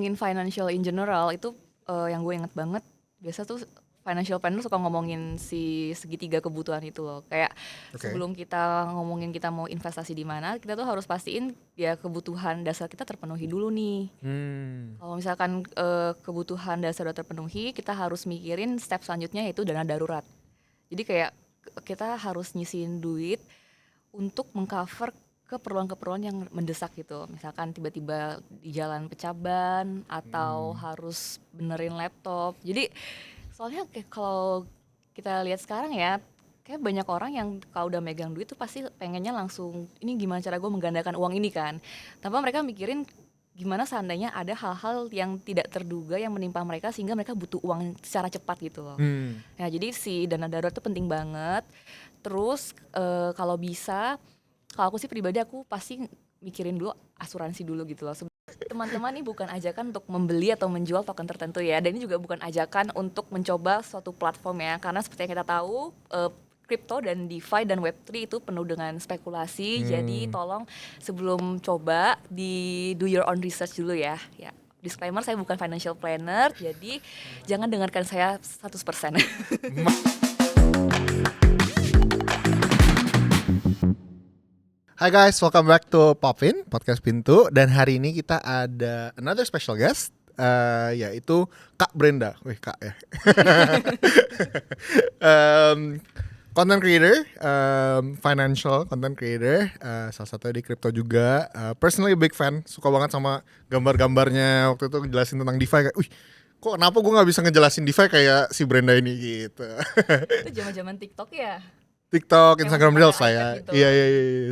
ngomongin financial in general itu yang gue inget banget biasa tuh financial planner suka ngomongin si segitiga kebutuhan itu loh. Kayak sebelum kita ngomongin kita mau investasi di mana, kita tuh harus pastiin ya kebutuhan dasar kita terpenuhi dulu nih. Kalau misalkan kebutuhan dasar udah terpenuhi, kita harus mikirin step selanjutnya yaitu dana darurat. Jadi kayak kita harus nyisihin duit untuk mengcover keperluan-keperluan yang mendesak gitu. Misalkan tiba-tiba di jalan pecah ban atau harus benerin laptop. Jadi soalnya kayak kalau kita lihat sekarang ya, kayak banyak orang yang kalau udah megang duit tuh pasti pengennya langsung ini gimana cara gue menggandakan uang ini kan. Tanpa mereka mikirin gimana seandainya ada hal-hal yang tidak terduga yang menimpa mereka sehingga mereka butuh uang secara cepat gitu loh. Nah jadi si dana darurat tuh penting banget. Terus kalau bisa, kalau aku sih pribadi aku pasti mikirin dulu asuransi dulu gitu loh. Teman-teman ini bukan ajakan untuk membeli atau menjual token tertentu ya, dan ini juga bukan ajakan untuk mencoba suatu platform ya, karena seperti yang kita tahu crypto dan DeFi dan Web3 itu penuh dengan spekulasi. Jadi tolong sebelum coba do your own research dulu ya. Disclaimer, saya bukan financial planner, jadi jangan dengarkan saya 100%. Hai guys, welcome back to Popin, podcast Pintu. Dan hari ini kita ada another special guest, yaitu Kak Brenda. Wih, Kak ya. Content creator, financial content creator, salah satunya di crypto juga. Personally big fan, suka banget sama gambar-gambarnya waktu itu ngejelasin tentang DeFi. Kayak, wih, kok kenapa gue gak bisa ngejelasin DeFi kayak si Brenda ini gitu. Itu zaman-zaman TikTok ya? TikTok, Instagram Reels lah ya. Gitu. Iya,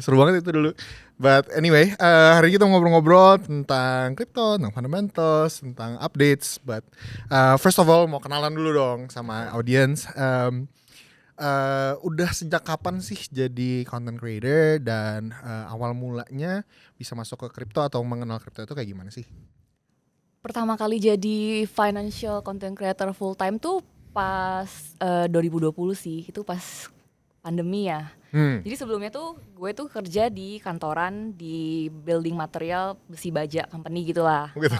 seru banget itu dulu. But anyway, hari ini kita ngobrol-ngobrol tentang crypto, tentang fundamentals, tentang updates. But first of all, mau kenalan dulu dong sama audience. Udah sejak kapan sih jadi content creator dan awal mulanya bisa masuk ke crypto atau mengenal crypto itu kayak gimana sih? Pertama kali jadi financial content creator full time tuh pas 2020 sih. Itu pas pandemi ya. Jadi sebelumnya tuh gue tuh kerja di kantoran di building material besi baja company gitulah. Gitu.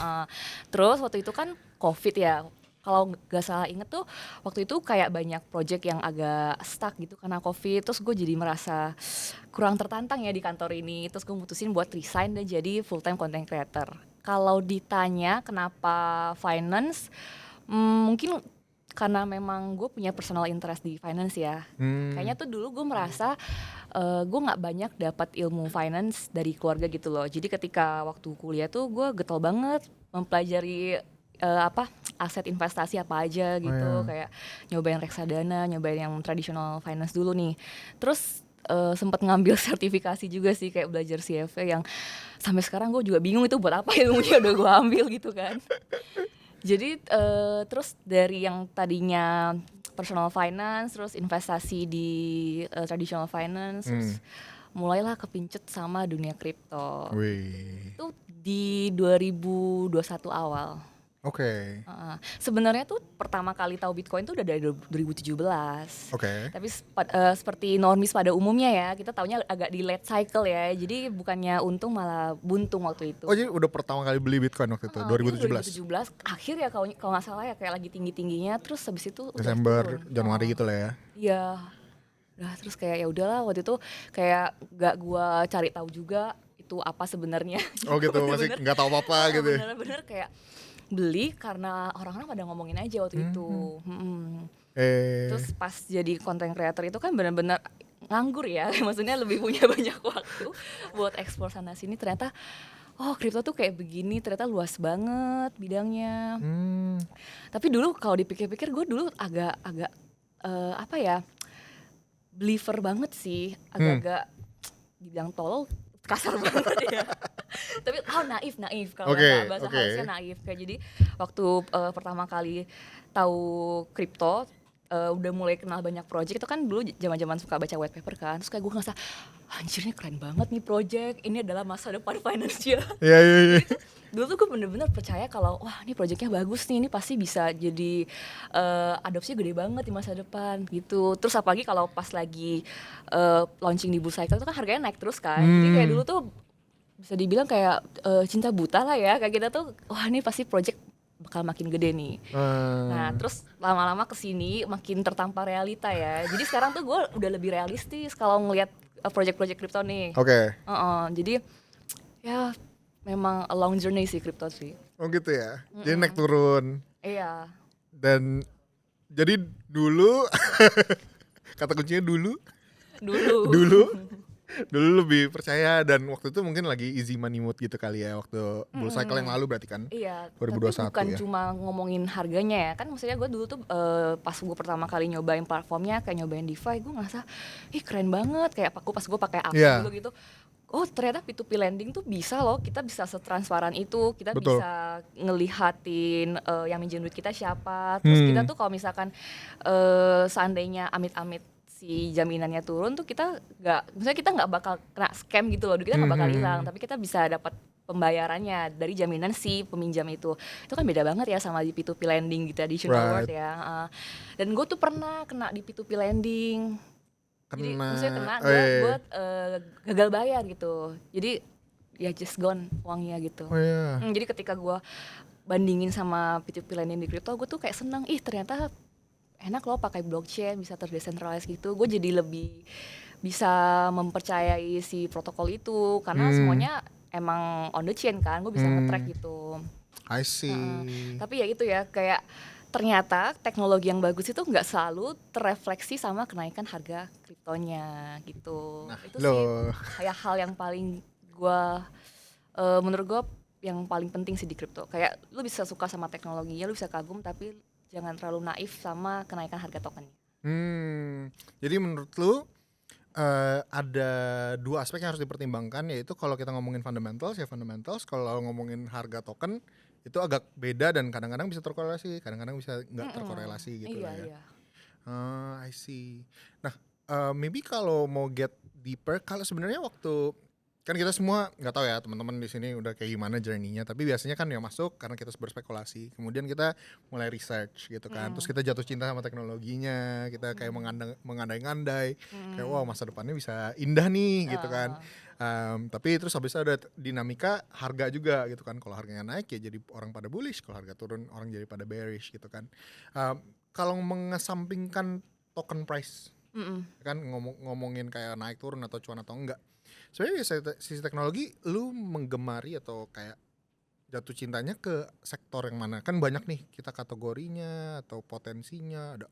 Terus waktu itu kan COVID ya. Kalau gak salah inget tuh waktu itu kayak banyak project yang agak stuck gitu karena COVID. Terus gue jadi merasa kurang tertantang ya di kantor ini. Terus gue mutusin buat resign dan jadi full time content creator. Kalau ditanya kenapa finance, mungkin karena memang gue punya personal interest di finance ya. Kayaknya tuh dulu gue merasa gue nggak banyak dapat ilmu finance dari keluarga gitu loh. Jadi ketika waktu kuliah tuh gue getol banget mempelajari aset investasi apa aja gitu. Kayak nyobain reksadana, nyobain yang traditional finance dulu nih. Terus sempat ngambil sertifikasi juga sih, kayak belajar CFA yang sampai sekarang gue juga bingung itu buat apa ilmunya udah gue ambil gitu kan. Jadi terus dari yang tadinya personal finance, terus investasi di traditional finance, terus mulailah kepincut sama dunia kripto. Itu di 2021 awal. Oke. Sebenarnya tuh pertama kali tahu Bitcoin tuh udah dari 2017. Oke. Tapi seperti normis pada umumnya ya, kita taunya agak di late cycle ya. Jadi bukannya untung malah buntung waktu itu. Oh, jadi udah pertama kali beli Bitcoin waktu itu 2017. 2017 akhir ya kalau nggak salah ya, kayak lagi tinggi-tingginya. Terus habis itu Desember, Januari gitu lah ya. Iya. Nah, terus kayak ya udahlah, waktu itu kayak gak gua cari tahu juga itu apa sebenarnya. Oh gitu, masih nggak tahu apa-apa gitu. Bener-bener kayak beli karena orang-orang pada ngomongin aja waktu itu. Terus pas jadi content creator itu kan benar-benar nganggur ya, maksudnya lebih punya banyak waktu buat eksplor sana sini. Ternyata kripto tuh kayak begini, ternyata luas banget bidangnya. Tapi dulu kalau dipikir-pikir gue dulu agak believer banget sih, agak-agak dibilang tolol kasar banget ya. Tapi naif kalau bahasa halusnya naif. Kayak jadi waktu pertama kali tahu kripto, udah mulai kenal banyak project itu kan dulu zaman-zaman suka baca white paper kan. Terus kayak gue ngerasa anjir ini keren banget nih project, ini adalah masa depan financial. Iya. Dulu tuh gue bener-bener percaya kalau wah ini projectnya bagus nih, ini pasti bisa jadi adopsinya gede banget di masa depan gitu. Terus apalagi kalau pas lagi launching di Bull Cycle itu kan harganya naik terus kan. Jadi kayak dulu tuh bisa dibilang kayak cinta buta lah ya, kayak kita tuh wah ini pasti project bakal makin gede nih. Nah terus lama-lama kesini makin tertampar realita ya. Jadi sekarang tuh gue udah lebih realistis kalau ngelihat project-project kripto nih. Oke. Jadi ya memang a long journey sih kripto sih. Oh gitu ya. Jadi naik turun. Iya. Dan jadi dulu kata kuncinya dulu lebih percaya, dan waktu itu mungkin lagi easy money mood gitu kali ya, waktu bull cycle yang lalu berarti kan. Iya, 2021 tapi bukan ya. cuma ngomongin harganya ya. Kan maksudnya gue dulu tuh pas gue pertama kali nyobain platformnya, kayak nyobain DeFi, gue ngerasa ih keren banget. Kayak pas gue pakai Axie dulu gitu. Oh ternyata P2P lending tuh bisa loh, kita bisa setransparan itu, kita Betul. bisa ngelihatin yang minjem duit kita siapa. Terus kita tuh kalau misalkan seandainya amit-amit si jaminannya turun tuh kita nggak bakal kena scam gitu loh, kita nggak bakal hilang, tapi kita bisa dapat pembayarannya dari jaminan si peminjam itu kan beda banget ya sama di P2P lending di traditional world ya. Dan gue tuh pernah kena di P2P lending. Jadi maksudnya gue gagal bayar gitu, jadi ya just gone uangnya gitu. Jadi ketika gue bandingin sama P2P lending di crypto, gue tuh kayak senang, ternyata enak loh pakai blockchain, bisa terdecentralize gitu. Gue jadi lebih bisa mempercayai si protokol itu karena semuanya emang on the chain kan, gue bisa nge-track gitu. I see. Tapi ya itu ya, kayak ternyata teknologi yang bagus itu nggak selalu terefleksi sama kenaikan harga kriptonya gitu. Nah, itu sih kayak hal yang paling gue menurut gue yang paling penting sih di kripto. Kayak lu bisa suka sama teknologinya, lu bisa kagum, tapi jangan terlalu naif sama kenaikan harga tokennya. Jadi menurut lu ada dua aspek yang harus dipertimbangkan, yaitu kalau kita ngomongin fundamentals ya fundamentals, kalau ngomongin harga token itu agak beda dan kadang-kadang bisa terkorelasi, kadang-kadang bisa nggak terkorelasi gitu ya. I see. Nah maybe kalau mau get deeper, kalau sebenarnya waktu kan kita semua nggak tahu ya teman-teman di sini udah kayak gimana journey-nya, tapi biasanya kan ya masuk karena kita berspekulasi, kemudian kita mulai research gitu kan, terus kita jatuh cinta sama teknologinya, kita kayak mengandai-ngandai kayak wow masa depannya bisa indah nih gitu kan. Tapi terus habis itu ada dinamika harga juga gitu kan, kalau harganya naik ya jadi orang pada bullish, kalau harga turun orang jadi pada bearish gitu kan. Kalau mengesampingkan token price kan, ngomongin kayak naik turun atau cuan atau enggak, sebenarnya sisi teknologi lu menggemari atau kayak jatuh cintanya ke sektor yang mana? Kan banyak nih kita kategorinya atau potensinya, ada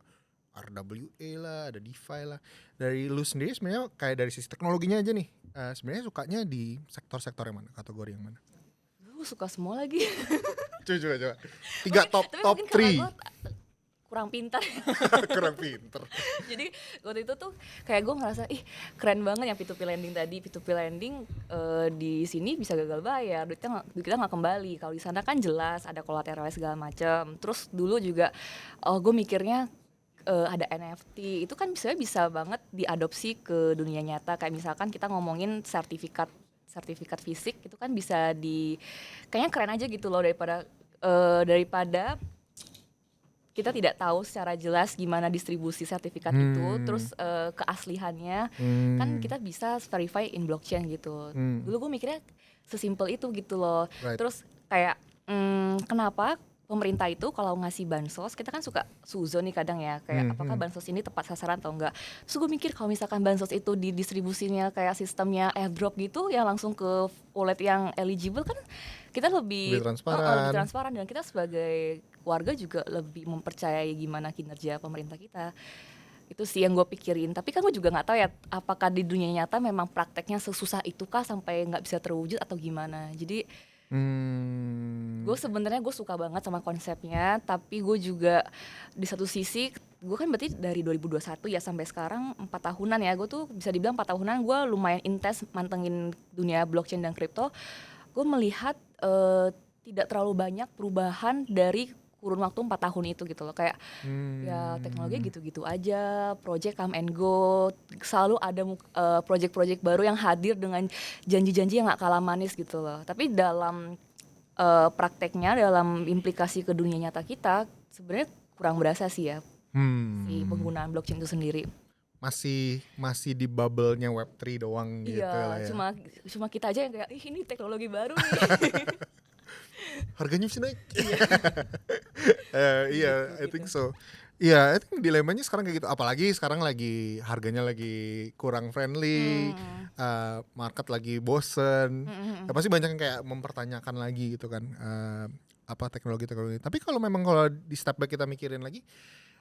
RWA lah, ada DeFi lah. Dari lu sendiri sebenarnya kayak dari sisi teknologinya aja nih, sebenarnya sukanya di sektor-sektor yang mana, kategori yang mana? Gue suka semua lagi. Coba. 3 top 3. Kurang pintar. Kurang pinter. Jadi waktu itu tuh kayak gue ngerasa keren banget yang P2P lending tadi. P2P lending di sini bisa gagal bayar, duit kita nggak kembali. Kalau di sana kan jelas ada kolateral segala macam. Terus dulu juga gue mikirnya ada NFT itu kan bisa banget diadopsi ke dunia nyata. Kayak misalkan kita ngomongin sertifikat fisik itu kan bisa kayaknya keren aja gitu loh, daripada kita tidak tahu secara jelas gimana distribusi sertifikat itu, terus keaslihannya kan kita bisa verify in blockchain gitu. Dulu gue mikirnya sesimpel itu gitu loh. Terus kayak kenapa pemerintah itu kalau ngasih bansos, kita kan suka suzon nih kadang ya, kayak apakah bansos ini tepat sasaran atau enggak. Terus gue mikir kalau misalkan bansos itu didistribusinya kayak sistemnya airdrop gitu, yang langsung ke wallet yang eligible, kan kita lebih transparan dan kita sebagai warga juga lebih mempercayai gimana kinerja pemerintah kita. Itu sih yang gue pikirin. Tapi kan gue juga nggak tahu ya apakah di dunia nyata memang prakteknya sesusah itu kah sampai nggak bisa terwujud atau gimana. Jadi gue sebenarnya gue suka banget sama konsepnya, tapi gue juga di satu sisi gue kan berarti dari 2021 ya sampai sekarang 4 tahunan ya, gue tuh bisa dibilang 4 tahunan gue lumayan intens mantengin dunia blockchain dan crypto. Gue melihat tidak terlalu banyak perubahan dari kurun waktu 4 tahun itu gitu loh, kayak ya teknologi gitu-gitu aja, project come and go, selalu ada project-project baru yang hadir dengan janji-janji yang gak kalah manis gitu loh. Tapi dalam prakteknya, dalam implikasi ke dunia nyata kita sebenarnya kurang berasa sih ya si penggunaan blockchain itu sendiri. masih di bubble-nya Web3 doang gitu lah Iya, ya. cuma kita aja yang kayak, ih ini teknologi baru nih. Harganya bisa naik. Iya, Iya, gitu I gitu. think so. Iya, I think dilemanya sekarang kayak gitu. Apalagi sekarang lagi harganya lagi kurang friendly, Hmm, market lagi bosen. hmm, hmm, Ya hmm. pasti banyak yang kayak mempertanyakan lagi gitu kan, apa teknologi-teknologi. Tapi kalau di step back kita mikirin lagi,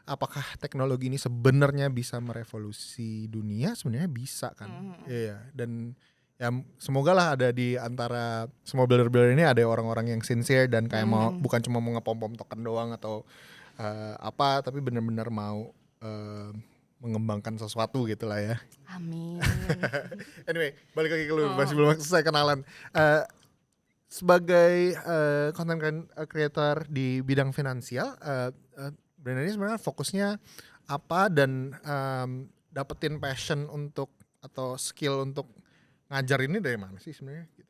apakah teknologi ini sebenarnya bisa merevolusi dunia? Sebenarnya bisa kan. Hmm, hmm, hmm. Iya, dan ya semoga lah ada di antara semua builder-builder ini ada orang-orang yang sincere dan kayak Hmm, mau hmm. bukan cuma mau ngepom-pom token doang atau apa, tapi benar-benar mau mengembangkan sesuatu gitu lah ya. Amin. Anyway, balik lagi ke lu, masih Oh, belum selesai kenalan. Eh, Sebagai content creator di bidang finansial, Brandon ini sebenarnya fokusnya apa dan dapetin passion untuk atau skill untuk ngajar ini dari mana sih sebenarnya? Gitu.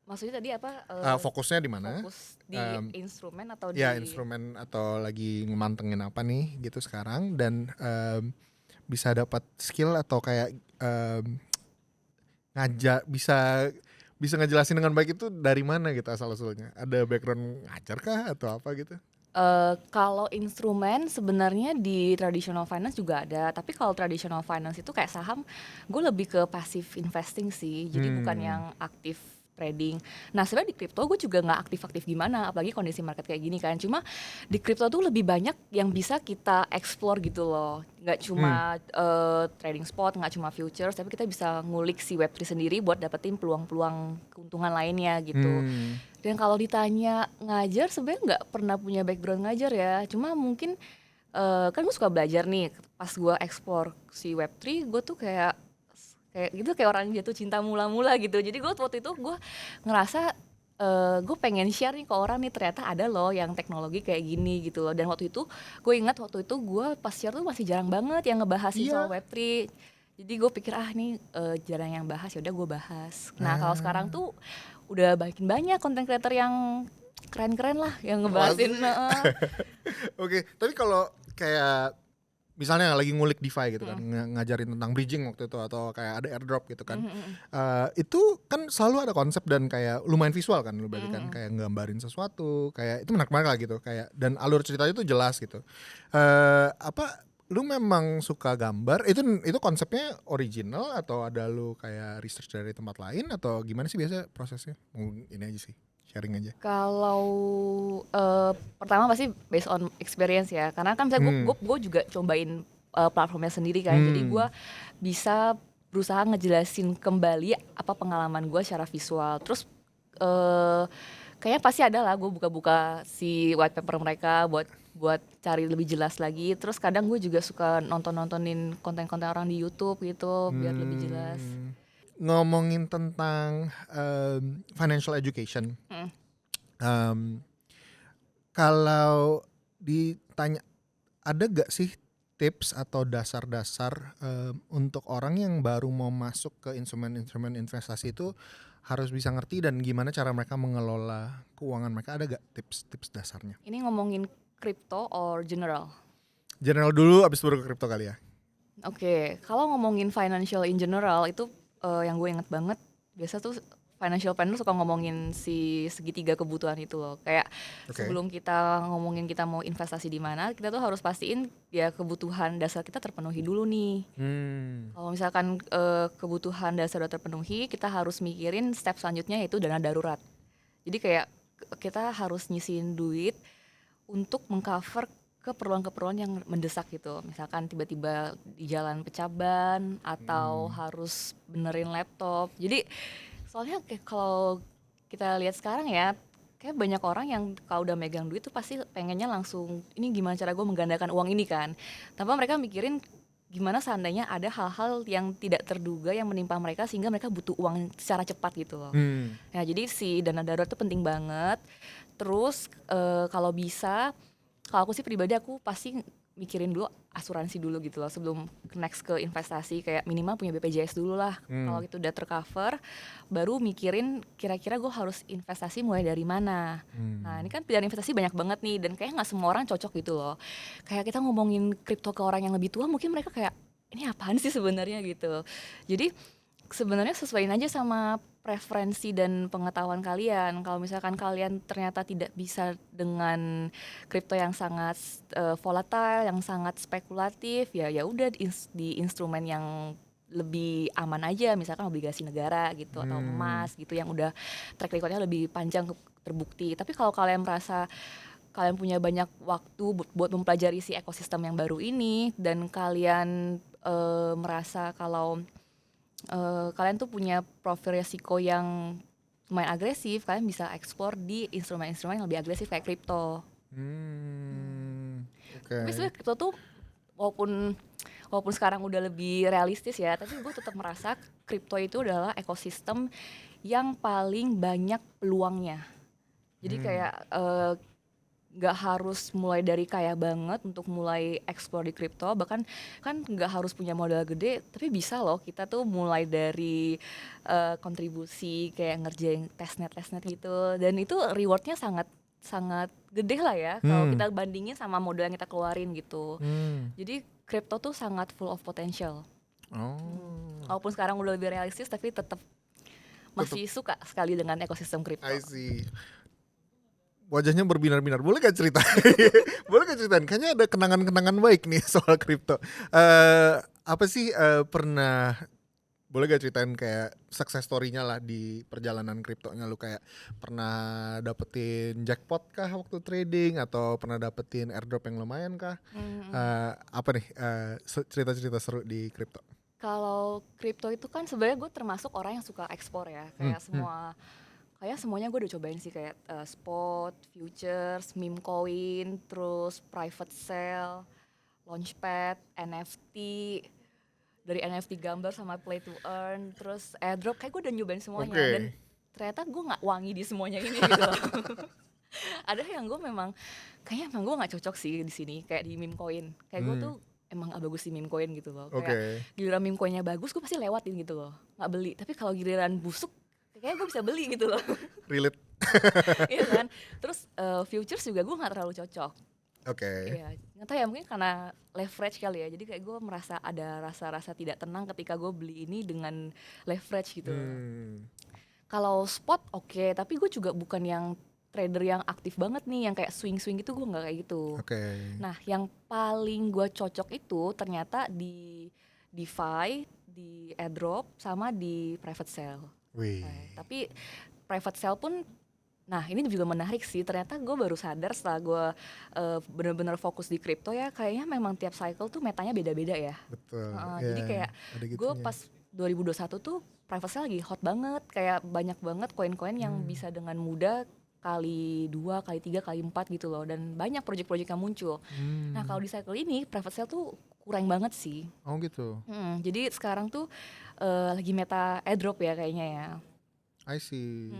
maksudnya tadi apa? Fokusnya di mana? Fokus di Em, instrumen atau Ya di instrumen atau lagi ngemantengin apa nih gitu sekarang dan bisa dapat skill atau kayak ngajar bisa ngejelasin dengan baik itu dari mana gitu asal usulnya? Ada background ngajar kah atau apa gitu? kalau instrumen sebenarnya di traditional finance juga ada, tapi kalau traditional finance itu kayak saham, gue lebih ke passive investing sih, jadi bukan yang aktif trading. Nah sebenarnya di kripto gue juga nggak aktif-aktif gimana, apalagi kondisi market kayak gini kan. Cuma di kripto tuh lebih banyak yang bisa kita explore gitu loh, nggak Hmm. cuma trading spot, nggak cuma futures, tapi kita bisa ngulik si Web3 sendiri buat dapetin peluang-peluang keuntungan lainnya gitu. Hmm. Dan kalau ditanya ngajar sebenarnya nggak pernah punya background ngajar ya. Cuma mungkin kan gue suka belajar nih. Pas gue explore si Web3, gue tuh kayak kayak gitu kayak orang jatuh cinta mula-mula gitu. Jadi gue waktu itu gue ngerasa gue pengen share nih ke orang nih ternyata ada loh yang teknologi kayak gini gitu loh. Dan waktu itu gue ingat waktu itu gue pas share tuh masih jarang banget yang ngebahasin soal Iya. Web3. Jadi gue pikir nih jarang yang bahas ya udah gue bahas. Nah kalau sekarang Ah, tuh udah makin banyak konten creator yang keren-keren lah yang ngebahasin. pasti. Oke, tapi kalau kayak misalnya lagi ngulik DeFi gitu kan, ngajarin tentang bridging waktu itu atau kayak ada airdrop gitu kan, itu kan selalu ada konsep dan kayak lumayan visual kan, lu berarti kan kayak nggambarin sesuatu, kayak itu menarik banget lah gitu, kayak dan alur ceritanya itu jelas gitu. Apa lu memang suka gambar? Itu konsepnya original atau ada lu kayak research dari tempat lain atau gimana sih biasa prosesnya? Ini aja sih, sharing aja. Kalau pertama pasti based on experience ya, karena kan misalnya Hmm. gue juga cobain platformnya sendiri kan, jadi gue Hmm. bisa berusaha ngejelasin kembali apa pengalaman gue secara visual. Terus eh kayaknya pasti ada lah gue buka-buka si white paper mereka buat buat cari lebih jelas lagi. Terus kadang gue juga suka nontonin konten-konten orang di YouTube gitu biar lebih jelas. Hmm. Ngomongin tentang financial education, Mm. em, kalau ditanya ada gak sih tips atau dasar-dasar untuk orang yang baru mau masuk ke instrumen-instrumen investasi itu harus bisa ngerti dan gimana cara mereka mengelola keuangan mereka, ada gak tips-tips dasarnya? Ini ngomongin crypto or general? General dulu abis baru ke kripto kali ya. Oke, kalau ngomongin financial in general itu yang gue inget banget biasa tuh financial planner suka ngomongin si segitiga kebutuhan itu loh. Kayak Oke. sebelum kita ngomongin kita mau investasi di mana, kita tuh harus pastiin ya kebutuhan dasar kita terpenuhi dulu nih. Hmm. Kalau misalkan kebutuhan dasar udah terpenuhi, kita harus mikirin step selanjutnya yaitu dana darurat. Jadi kayak kita harus nyisihin duit untuk mengcover keperluan-keperluan yang mendesak gitu. Misalkan tiba-tiba di jalan pecah ban atau harus benerin laptop. Jadi soalnya kayak kalau kita lihat sekarang ya, kayak banyak orang yang kalau udah megang duit tuh pasti pengennya langsung ini gimana cara gue menggandakan uang ini kan. Tanpa mereka mikirin gimana seandainya ada hal-hal yang tidak terduga yang menimpa mereka sehingga mereka butuh uang secara cepat gitu loh. Hmm. Nah, jadi si dana darurat itu penting banget. Terus kalau bisa, kalau aku sih pribadi aku pasti mikirin dulu asuransi dulu gitu loh sebelum next ke investasi kayak minimal punya BPJS dulu lah. Kalau itu udah tercover, baru mikirin kira-kira gue harus investasi mulai dari mana. Nah ini kan pilihan investasi banyak banget nih dan kayak nggak semua orang cocok gitu loh. Kayak kita ngomongin kripto ke orang yang lebih tua mungkin mereka kayak ini apaan sih sebenarnya gitu. Jadi sebenarnya sesuaiin aja sama preferensi dan pengetahuan kalian. Kalau misalkan kalian ternyata tidak bisa dengan kripto yang sangat volatile, yang sangat spekulatif, ya udah di instrumen yang lebih aman aja, misalkan obligasi negara gitu atau emas gitu yang udah track recordnya lebih panjang terbukti. Tapi kalau kalian merasa kalian punya banyak waktu buat mempelajari si ekosistem yang baru ini dan kalian merasa kalau kalian tuh punya profil resiko yang lumayan agresif, kalian bisa explore di instrumen-instrumen yang lebih agresif kayak kripto. Tapi sebenarnya kripto tuh walaupun sekarang udah lebih realistis ya, tapi gue tetap merasa kripto itu adalah ekosistem yang paling banyak peluangnya. Jadi kayak nggak harus mulai dari kaya banget untuk mulai explore di kripto, bahkan kan nggak harus punya modal gede, tapi bisa loh kita tuh mulai dari kontribusi kayak ngerjain testnet gitu, dan itu rewardnya sangat sangat gede lah ya kalau kita bandingin sama modal yang kita keluarin gitu. Jadi kripto tuh sangat full of potential. Walaupun sekarang udah lebih realistis, tapi tetap masih suka sekali dengan ekosistem kripto. I see. Wajahnya berbinar-binar. Boleh gak cerita? Boleh gak ceritain? Kayaknya ada kenangan-kenangan baik nih soal kripto. Apa sih pernah, boleh gak ceritain kayak success story-nya lah di perjalanan kriptonya? Lu kayak pernah dapetin jackpot kah waktu trading? Atau pernah dapetin airdrop yang lumayan kah? Apa nih cerita-cerita seru di kripto? Kalau kripto itu kan sebenarnya gue termasuk orang yang suka ekspor ya, kayak semuanya gue udah cobain sih, kayak spot, futures, meme coin, terus private sale, launchpad, NFT, dari NFT gambar sama play to earn, terus airdrop, kayak gue udah nyobain semuanya. Dan ternyata gue nggak wangi di semuanya ini gitu loh. Ada yang gue kayaknya gue nggak cocok sih di sini, kayak di meme coin, kayak gue tuh emang gak bagus di meme coin gitu loh. Kayak giliran meme coinnya bagus, gue pasti lewatin gitu loh, nggak beli. Tapi kalau giliran busuk, kayaknya gue bisa beli gitu loh. Relate. Iya kan. Terus futures juga gue nggak terlalu cocok. Oke. Iya, nggak tahu ya, mungkin karena leverage kali ya. Jadi kayak gue merasa ada rasa-rasa tidak tenang ketika gue beli ini dengan leverage gitu. Kalau spot oke, tapi gue juga bukan yang trader yang aktif banget nih, yang kayak swing-swing gitu, gue nggak kayak gitu. Nah, yang paling gue cocok itu ternyata di DeFi, di airdrop, sama di private sale. Tapi private sale pun, nah ini juga menarik sih. Ternyata gue baru sadar setelah gue benar-benar fokus di kripto ya, kayaknya memang tiap cycle tuh metanya beda-beda ya. Betul. Jadi kayak gue pas 2021 tuh private sale lagi hot banget, kayak banyak banget koin-koin yang bisa dengan mudah kali 2, kali 3, kali 4 gitu loh, dan banyak project-project yang muncul. Nah kalau di cycle ini private sale tuh kurang banget sih. Oh gitu. Jadi sekarang tuh lagi meta airdrop ya kayaknya ya. I see.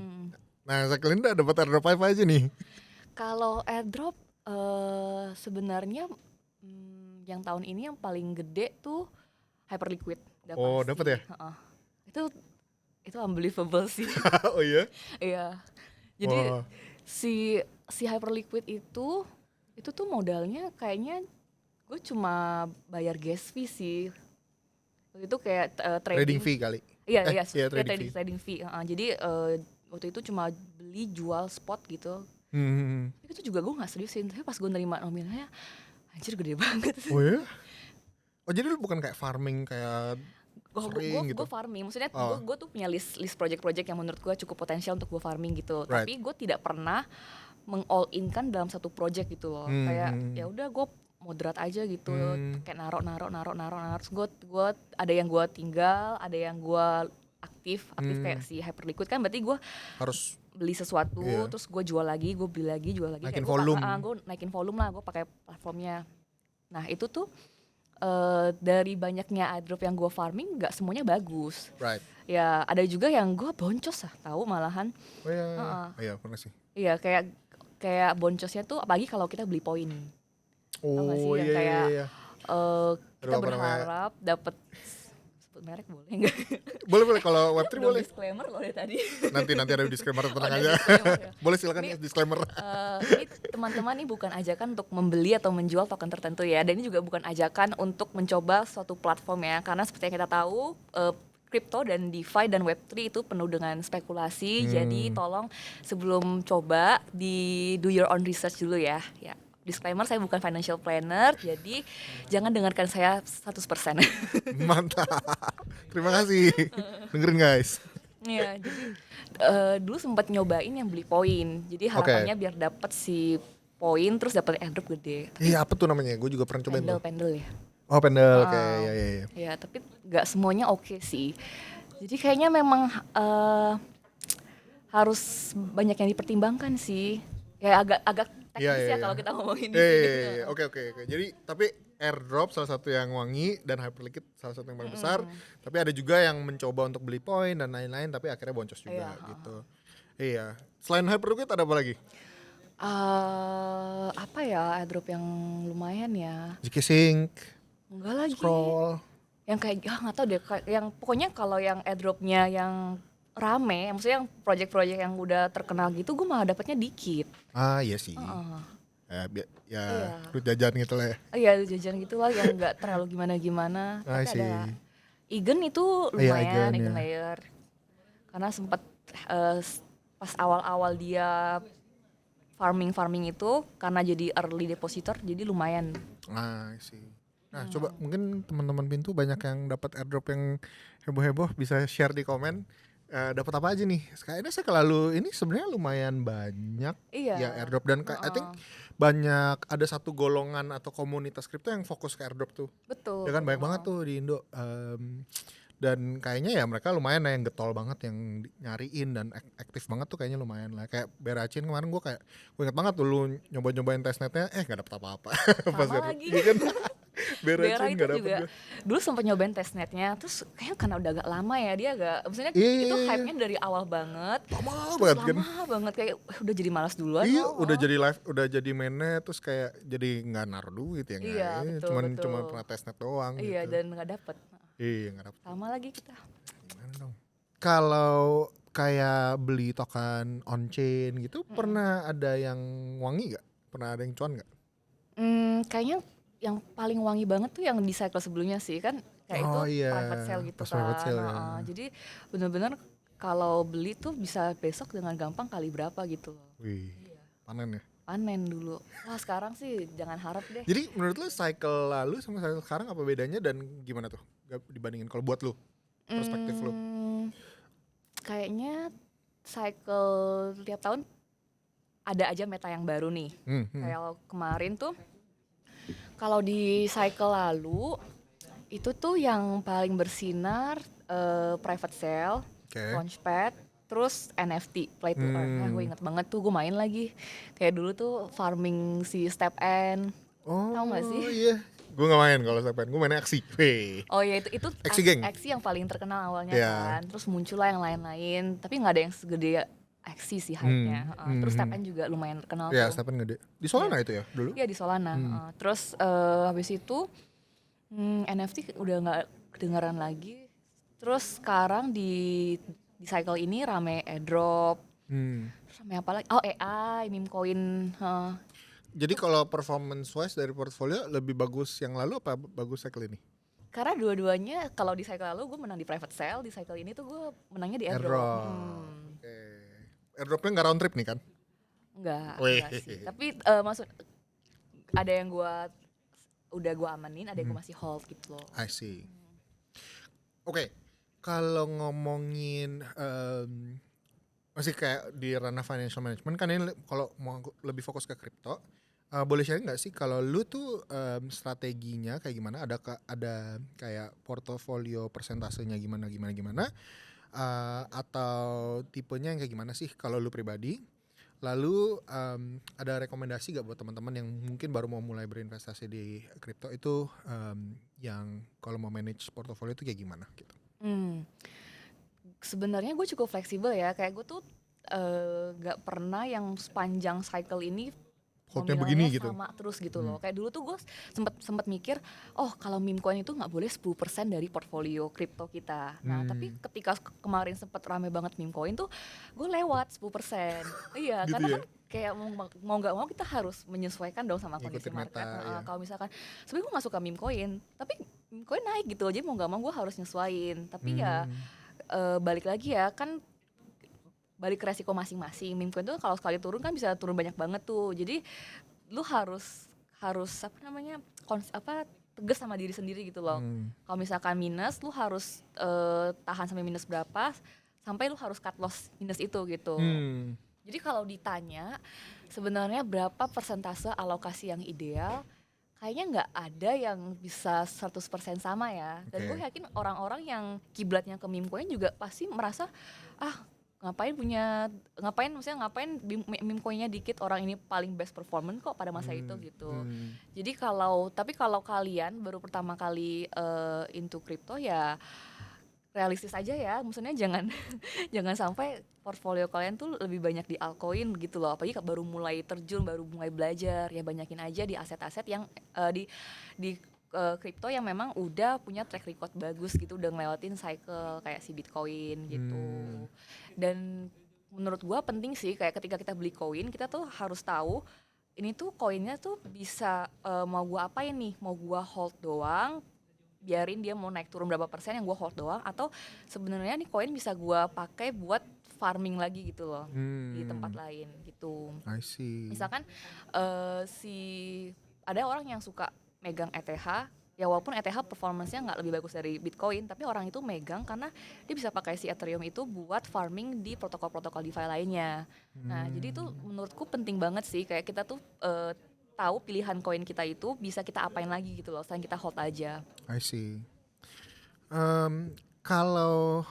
Nah, Saklinda dapat airdrop apa aja nih? Kalau airdrop sebenarnya yang tahun ini yang paling gede tuh Hyperliquid. Oh, dapat ya? Itu unbelievable sih. Oh iya? Iya. Jadi si Hyperliquid itu tuh modalnya kayaknya gue cuma bayar gas fee sih. Itu kayak trading fee kali. Iya, trading fee. Jadi waktu itu cuma beli jual spot gitu. Tapi itu juga gue nggak seriusin. Tapi pas gue nerima nominalnya, anjir gede banget. Oh ya? Oh jadi lu bukan kayak farming kayak sering gitu? Gue farming, maksudnya gue tuh punya list project-project yang menurut gue cukup potensial untuk gue farming gitu. Tapi gue tidak pernah meng-all in kan dalam satu project gitu loh. Kayak ya udah gue moderat aja gitu, kayak naruh. Terus gue ada yang gue tinggal, ada yang gue aktif kayak si Hyperliquid kan, berarti gue harus beli sesuatu, terus gue jual lagi, gue beli lagi, jual lagi. Naikin kayak volume. Gue naikin volume lah, gue pakai platformnya. Nah itu tuh dari banyaknya airdrop yang gue farming, nggak semuanya bagus. Right. Ya ada juga yang gue boncos tahu malahan. Oh iya, pernah sih. Iya kayak boncosnya tuh apalagi kalau kita beli poin. Oh iya. Kayak kita berapa berharap dapat sebut merek boleh nggak? Boleh kalau Web3 Belum boleh. disclaimer loh dari tadi. Nanti ada disclaimer, tenang Ada aja. disclaimer ya. Boleh silakan Ini, ya disclaimer. Ini teman-teman ini bukan ajakan untuk membeli atau menjual token tertentu ya, dan ini juga bukan ajakan untuk mencoba suatu platform ya, karena seperti yang kita tahu kripto dan DeFi dan Web3 itu penuh dengan spekulasi. Jadi tolong sebelum coba do your own research dulu ya. Ya. Disclaimer, saya bukan financial planner, jadi jangan dengarkan saya 100%. Mantap. Terima kasih. Dengerin guys. Iya, jadi dulu sempat nyobain yang beli poin. Jadi harapannya biar dapat si poin terus dapat airdrop gede. Iya, apa tuh namanya? Gue juga pernah cobain tuh. Pendel ya. Oh, Pendel. Oke, ya. Ya, tapi nggak semuanya oke sih. Jadi kayaknya memang harus banyak yang dipertimbangkan sih. Ya agak teknis ya kalau kita ngomongin di sini. Oke. Jadi tapi airdrop salah satu yang wangi dan Hyperliquid salah satu yang paling besar. Tapi ada juga yang mencoba untuk beli poin dan lain-lain tapi akhirnya boncos juga gitu. Iya. Selain Hyperliquid ada apa lagi? Apa ya airdrop yang lumayan ya? GK Sync. Enggak lagi. Scroll. Yang kayak nggak tahu deh. Yang pokoknya kalau yang airdropnya yang rame, maksudnya yang project-project yang udah terkenal gitu, gue malah dapatnya dikit. Ah iya sih. Duit jajan gitu lah ya. Iya jajan gitu lah yang nggak terlalu gimana-gimana. Tapi ada Igen itu lumayan, Igen Layer. Karena sempat pas awal-awal dia farming itu karena jadi early depositor jadi lumayan. Ah sih. Nah coba mungkin teman-teman Pintu banyak yang dapat airdrop yang heboh-heboh bisa share di komen. Dapat apa aja nih? Kayaknya saya kalau ini sebenarnya lumayan banyak ya airdrop dan I think banyak ada satu golongan atau komunitas kripto yang fokus ke airdrop tuh. Betul. Ya kan banyak banget tuh di Indo. Dan kayaknya ya mereka lumayan lah yang getol banget yang nyariin dan aktif banget tuh kayaknya lumayan lah. Kayak Beracin kemarin gue inget banget dulu nyobain testnetnya gak dapet apa-apa. Sama lagi. Bera itu juga dulu sempat nyobain testnetnya terus kayaknya karena udah agak lama ya dia maksudnya itu hype-nya dari awal banget. Lama banget kayak udah jadi malas duluan. Udah jadi live, udah jadi mainnya terus kayak jadi nggak naruh duit ya betul. Cuma pernah testnet doang. Iya gitu. Dan nggak dapet. Iya nggak dapet. Sama lagi kita. Gimana dong? Kalau kayak beli token on chain gitu pernah ada yang wangi nggak? Pernah ada yang cuan nggak? Kayaknya yang paling wangi banget tuh yang di cycle sebelumnya sih kan kayak itu private sale gitu kan. Private sale, Jadi benar-benar kalau beli tuh bisa besok dengan gampang kali berapa gitu loh. Wih, panen ya? Panen dulu. Wah sekarang sih jangan harap deh. Jadi menurut lu cycle lalu sama cycle sekarang apa bedanya dan gimana tuh dibandingin kalau buat lu perspektif lu? Kayaknya cycle tiap tahun ada aja meta yang baru nih. Kayak kemarin tuh kalau di cycle lalu itu tuh yang paling bersinar private sale, launchpad, terus NFT, play to earn. Gue inget banget tuh gue main lagi. Kayak dulu tuh farming si Step N. Tahu nggak sih? Oh iya. Gue nggak main kalau Step N, gue mainnya Axie. Oh iya itu Axie yang paling terkenal awalnya kan. Terus muncullah yang lain-lain, tapi nggak ada yang segede Axie sih hype-nya. Terus Step N juga lumayan terkenal. Iya, Step N gede. Di Solana itu ya dulu? Iya di Solana. Terus habis itu NFT udah nggak kedengaran lagi. Terus sekarang di cycle ini rame airdrop. Terus rame apa lagi? Oh AI, meme coin. Jadi kalau performance wise dari portfolio lebih bagus yang lalu apa bagus cycle ini? Karena dua-duanya kalau di cycle lalu gue menang di private sale, di cycle ini tuh gue menangnya di airdrop. Airdropnya nggak round trip nih kan? Enggak sih. Tapi maksud ada yang udah gue amanin, ada yang gue masih hold gitu loh. I see. Oke, kalau ngomongin masih kayak di ranah financial management kan ini kalau mau lebih fokus ke kripto, boleh sharing nggak sih kalau lu tuh strateginya kayak gimana? Ada kayak portofolio persentasenya gimana? Atau tipenya yang kayak gimana sih kalau lu pribadi? Lalu ada rekomendasi gak buat teman-teman yang mungkin baru mau mulai berinvestasi di kripto itu yang kalau mau manage portofolio itu kayak gimana gitu? Sebenarnya gue cukup fleksibel ya, kayak gue tuh gak pernah yang sepanjang cycle ini holdnya begini gitu. sama terus gitu loh. Kayak dulu tuh gue sempet mikir, oh kalau meme coin itu nggak boleh 10% dari portfolio kripto kita. Nah tapi ketika kemarin sempet rame banget meme coin tuh, gue lewat 10%. Iya, Gitu karena ya? kan kayak mau nggak mau kita harus menyesuaikan dong sama kondisi Ngikutin market. meta, ya. Kalau misalkan sebenarnya gue nggak suka meme coin, tapi meme coin naik gitu, jadi mau nggak mau gue harus nyesuaiin. Tapi ya balik lagi ya kan, balik ke resiko masing-masing. Meme coin tuh kalau sekali turun kan bisa turun banyak banget tuh. Jadi lu harus apa namanya, tegas sama diri sendiri gitu loh. Kalau misalkan minus, lu harus tahan sampai minus berapa sampai lu harus cut loss minus itu gitu. Jadi kalau ditanya sebenarnya berapa persentase alokasi yang ideal, kayaknya nggak ada yang bisa 100% sama ya. Dan gue yakin orang-orang yang kiblatnya ke meme coin juga pasti merasa ngapain meme coinnya dikit, orang ini paling best performance kok pada masa itu gitu. Jadi kalau kalian baru pertama kali into crypto ya realistis aja ya, maksudnya jangan jangan sampai portfolio kalian tuh lebih banyak di altcoin gitu loh, apalagi baru mulai terjun, baru mulai belajar, ya banyakin aja di aset-aset yang di kripto yang memang udah punya track record bagus gitu, udah ngelewatin cycle kayak si Bitcoin gitu. Dan menurut gua penting sih kayak ketika kita beli koin, kita tuh harus tahu ini tuh koinnya tuh bisa mau gua apain nih, mau gua hold doang, biarin dia mau naik turun berapa persen yang gua hold doang, atau sebenarnya nih koin bisa gua pakai buat farming lagi gitu loh di tempat lain gitu. I see. Misalkan ada orang yang suka megang ETH, ya walaupun ETH performance-nya nggak lebih bagus dari Bitcoin, tapi orang itu megang karena dia bisa pakai si Ethereum itu buat farming di protokol-protokol DeFi lainnya. Nah, jadi itu menurutku penting banget sih, kayak kita tuh tahu pilihan koin kita itu bisa kita apain lagi gitu loh, selain kita hold aja. I see. Kalau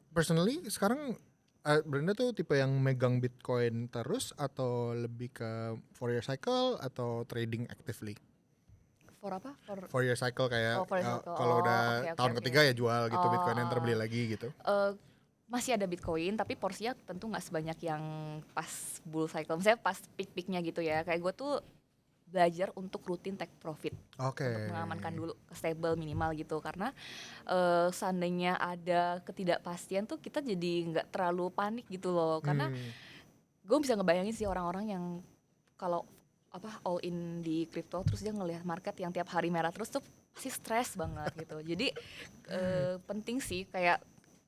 personally sekarang Brenda tuh tipe yang megang Bitcoin terus atau lebih ke 4-year cycle atau trading actively? For apa? 4-year cycle kayak 4-year cycle. kalau udah Oke, tahun ketiga ya jual gitu Bitcoin, yang terbeli lagi gitu. Masih ada Bitcoin, tapi porsinya tentu nggak sebanyak yang pas bull cycle. Misalnya pas peak-peaknya gitu ya. Kayak gue tuh belajar untuk rutin take profit, Oke. untuk mengamankan dulu ke stable minimal gitu. Karena seandainya ada ketidakpastian tuh kita jadi nggak terlalu panik gitu loh. Karena gue bisa ngebayangin sih orang-orang yang kalau all in di crypto terus dia ngelihat market yang tiap hari merah terus tuh pasti stres banget gitu. Jadi penting sih kayak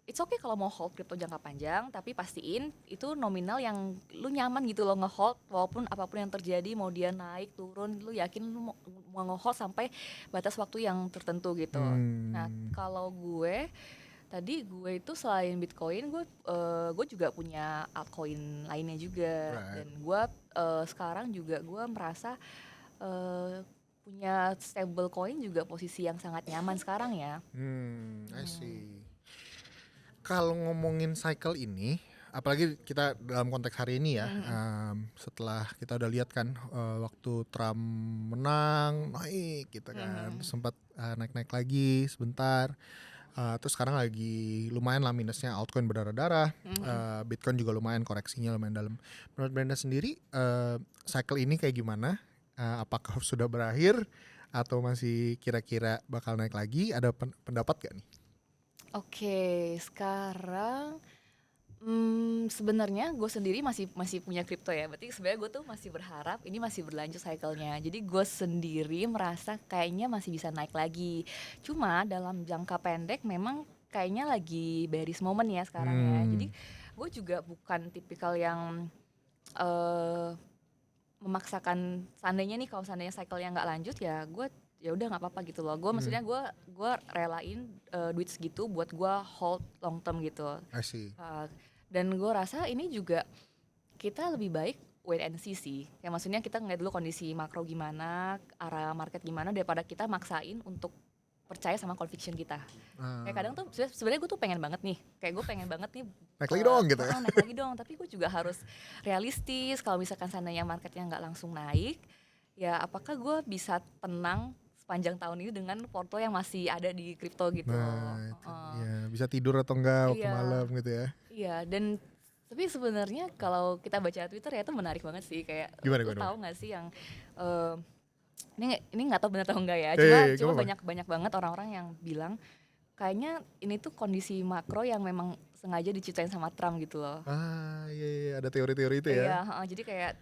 it's okay kalau mau hold crypto jangka panjang, tapi pastiin itu nominal yang lu nyaman gitu loh nge-hold, walaupun apapun yang terjadi, mau dia naik turun, lu yakin lu mau nge-hold sampai batas waktu yang tertentu gitu. Nah, kalau gue itu selain Bitcoin, gue juga punya altcoin lainnya juga. Dan gue sekarang juga gue merasa punya stable coin juga posisi yang sangat nyaman sekarang ya. I see. Kalau ngomongin cycle ini, apalagi kita dalam konteks hari ini ya, setelah kita udah lihat kan waktu Trump menang naik gitu kan, sempat naik-naik lagi sebentar. Terus sekarang lagi lumayan lah minusnya, altcoin berdarah-darah, Bitcoin juga lumayan koreksinya lumayan dalam. Menurut Brenda sendiri, cycle ini kayak gimana? Apakah sudah berakhir atau masih kira-kira bakal naik lagi? Ada pendapat gak nih? Oke, sekarang sebenarnya gue sendiri masih punya kripto ya. Berarti sebenarnya gue tuh masih berharap ini masih berlanjut cycle-nya. Jadi gue sendiri merasa kayaknya masih bisa naik lagi. Cuma dalam jangka pendek memang kayaknya lagi bearish moment ya sekarang ya. Jadi gue juga bukan tipikal yang memaksakan, seandainya nih kalau seandainya cycle-nya nggak lanjut ya gue ya udah nggak apa-apa gitu loh. Gue maksudnya gue relain duit segitu buat gue hold long term gitu. I see. Dan gue rasa ini juga kita lebih baik wait and see sih. Kayak maksudnya kita ngeliat dulu kondisi makro gimana, arah market gimana, daripada kita maksain untuk percaya sama conviction kita. Kayak kadang tuh sebenarnya gue tuh pengen banget nih, kayak gue pengen banget nih naik lagi dong gitu ya. Naik lagi dong, tapi gue juga harus realistis. Kalau misalkan seandainya marketnya nggak langsung naik, ya apakah gue bisa tenang sepanjang tahun ini dengan porto yang masih ada di kripto gitu. Nah, ya, bisa tidur atau enggak waktu malam gitu ya. Iya, dan Tapi sebenarnya kalau kita baca Twitter ya itu menarik banget sih, kayak Gimana lu gimana? tahu nggak sih yang eh, ini nggak tahu benar atau enggak ya. Eh, Cuma kamu apa? banyak banget orang-orang yang bilang kayaknya ini tuh kondisi makro yang memang sengaja diciptain sama Trump gitu loh. Iya, iya, ada teori-teori itu ya. Iya, heeh, jadi kayak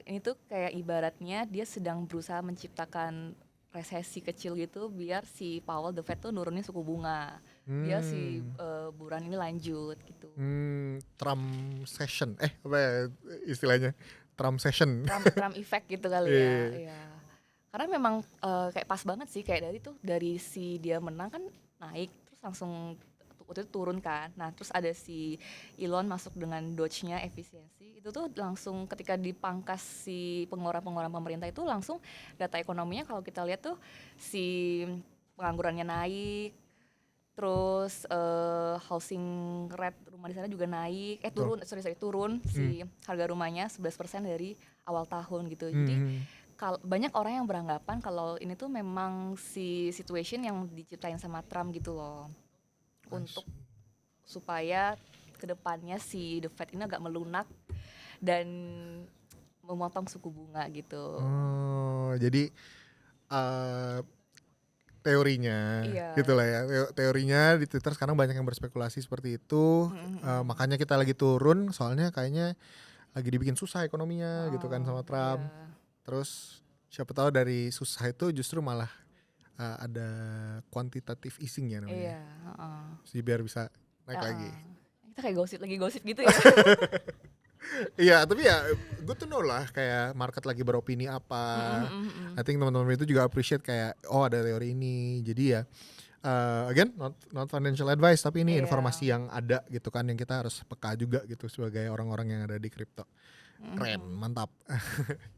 ini tuh kayak ibaratnya dia sedang berusaha menciptakan resesi kecil gitu biar si Powell the Fed tuh nurunin suku bunga. Biar si Hmm, buran ini lanjut gitu. Trump session, apa ya istilahnya? Trump session. Trump effect gitu kali ya. Iya. Iya. Karena memang kayak pas banget sih, kayak dari si dia menang kan naik terus langsung waktu itu turun kan. Nah, terus ada si Elon masuk dengan Doge-nya efisiensi. Itu tuh langsung ketika dipangkas si pengeluaran-pengeluaran pemerintah itu langsung data ekonominya kalau kita lihat tuh si penganggurannya naik, terus housing rate rumah di sana juga naik, Betul. turun Hmm. si harga rumahnya 11% dari awal tahun gitu. Jadi Hmm. banyak orang yang beranggapan kalau ini tuh memang si situation yang diciptain sama Trump gitu loh, I untuk see. supaya kedepannya si The Fed ini agak melunak dan memotong suku bunga gitu. Oh, jadi eh teorinya gitu Iya. lah ya. Teorinya di Twitter sekarang banyak yang berspekulasi seperti itu. Mm-mm. Makanya kita lagi turun soalnya kayaknya lagi dibikin susah ekonominya gitu kan Oh, sama iya. Trump. Terus siapa tahu dari susah itu justru malah ada quantitative easing ya namanya. Iya, heeh. Jadi biar bisa naik lagi. Heeh. Kita kayak lagi gosip gitu ya. Iya, tapi ya good to know lah kayak market lagi beropini apa. Mm-mm, mm-mm. I think teman-teman itu juga appreciate kayak oh ada teori ini. Jadi ya again not financial advice tapi ini Iya. informasi yang ada gitu kan yang kita harus peka juga gitu sebagai orang-orang yang ada di kripto. Keren, Mm-mm. mantap.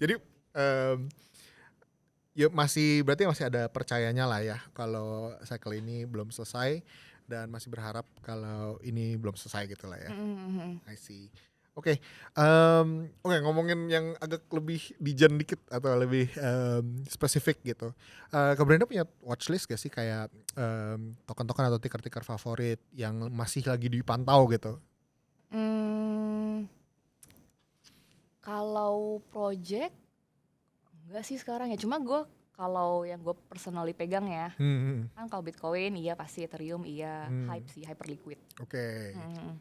Jadi ya berarti masih ada percayanya lah ya kalau cycle ini belum selesai dan masih berharap kalau ini belum selesai gitu lah ya. Mm-mm. I see. Oke, oke ngomongin yang agak lebih dijen dikit atau lebih spesifik gitu. Kak Brenda punya watchlist gak sih kayak token-token atau ticker-ticker favorit yang masih lagi dipantau gitu? Mm, Kalau project enggak sih sekarang ya. Cuma gue kalau yang gue personally pegang ya, Hmm, hmm, kan kalau Bitcoin iya pasti, Ethereum iya, hmm. Hype sih, Hyperliquid. Oke, Hmm,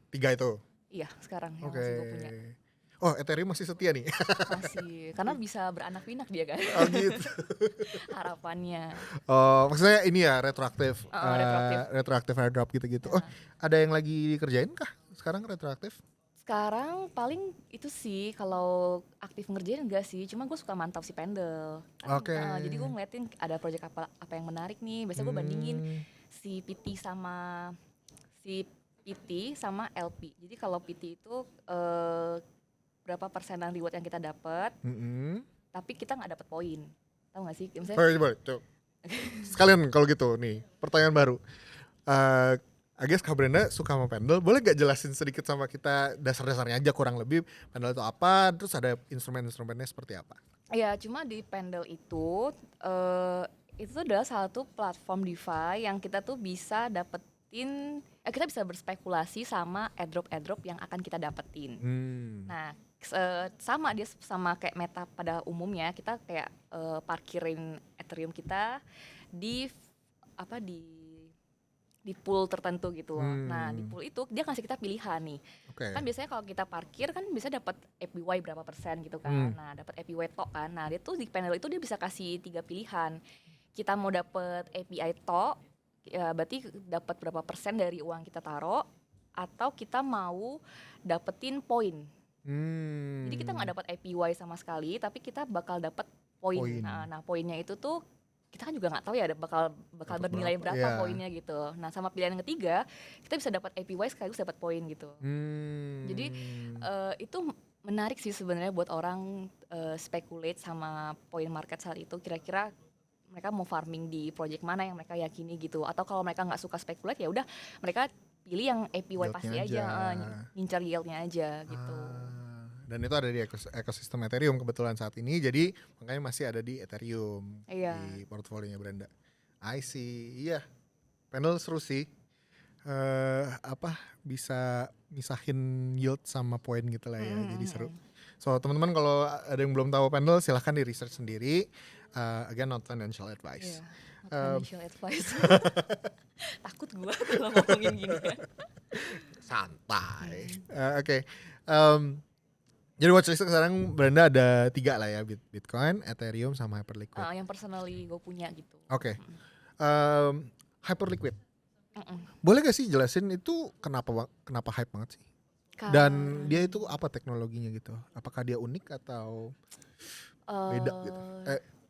tiga itu. iya sekarang yang Oke. masih gue punya. Oh, Ethereum masih setia nih. Masih, karena bisa beranak pinak dia kan. Oh gitu. Harapannya. Oh, maksudnya ini ya retroaktif, Retroaktif. retroaktif airdrop gitu-gitu. Oh, Ya. ada yang lagi dikerjain kah sekarang retroaktif? Sekarang paling itu sih, kalau aktif ngerjain enggak sih, cuma gue suka mantau si Pendle kan. Oke. Jadi gue ngeliatin ada project apa yang menarik nih. Biasanya gue bandingin Hmm, si PT sama si PT sama LP. Jadi kalau PT itu berapa persenan reward yang kita dapat, mm-mm. tapi kita nggak dapat poin. Tahu nggak sih? Oh, Misalnya, iya, boleh. Coba. Sekalian kalau gitu nih, pertanyaan baru. Eh I guess Kak Brenda suka sama Pendle, boleh gak jelasin sedikit sama kita dasar-dasarnya aja kurang lebih Pendle itu apa, terus ada instrumen-instrumennya seperti apa? ya cuma di Pendle itu adalah satu platform DeFi yang kita tuh bisa dapetin, kita bisa berspekulasi sama airdrop yang akan kita dapetin. Hmm. Nah, sama dia sama kayak Meta pada umumnya, kita kayak parkirin Ethereum kita di apa di pool tertentu gitu loh. Nah, di Hmm. pool itu dia kasih kita pilihan nih. Oke. Kan biasanya kalau kita parkir kan bisa dapat APY berapa persen gitu Hmm. kan. Nah, dapat APY tok kan. Nah, dia tuh di panel itu dia bisa kasih 3 pilihan. Kita mau dapat API tok, ya berarti dapat berapa persen dari uang kita taruh, atau kita mau dapetin poin. Hmm. Jadi kita nggak dapat APY sama sekali, tapi kita bakal dapat poin. Poin. Nah, poinnya itu tuh kita kan juga nggak tahu ya bakal Dapat bernilai berapa? berapa Iya. poinnya gitu. Nah, sama pilihan yang ketiga, kita bisa dapat APY sekaligus dapat poin gitu. Hmm. Jadi itu menarik sih sebenarnya buat orang speculate sama poin market saat itu. Kira-kira mereka mau farming di project mana yang mereka yakini gitu. Atau kalau mereka nggak suka speculate ya udah mereka pilih yang APY Yieldnya pasti aja. aja, ngincar yieldnya aja gitu. Dan itu ada di ekosistem Ethereum kebetulan saat ini, jadi makanya masih ada di Ethereum Iya. di portfolionya Brenda. I see, iya. Panel seru sih. apa bisa misahin yield sama poin gitu lah ya. Jadi seru. So teman-teman kalau ada yang belum tahu Pendle silahkan di research sendiri. Again not financial advice. Financial advice. Takut gua kalau ngomongin gini kan. Santai. Oke. Jadi watchlist sekarang Brenda ada 3 lah ya, Bitcoin, Ethereum, sama Hyperliquid. Yang personally gue punya gitu. Oke. Hyperliquid. Boleh gak sih jelasin itu kenapa hype banget sih? Dan dia itu apa teknologinya gitu? Apakah dia unik atau beda gitu?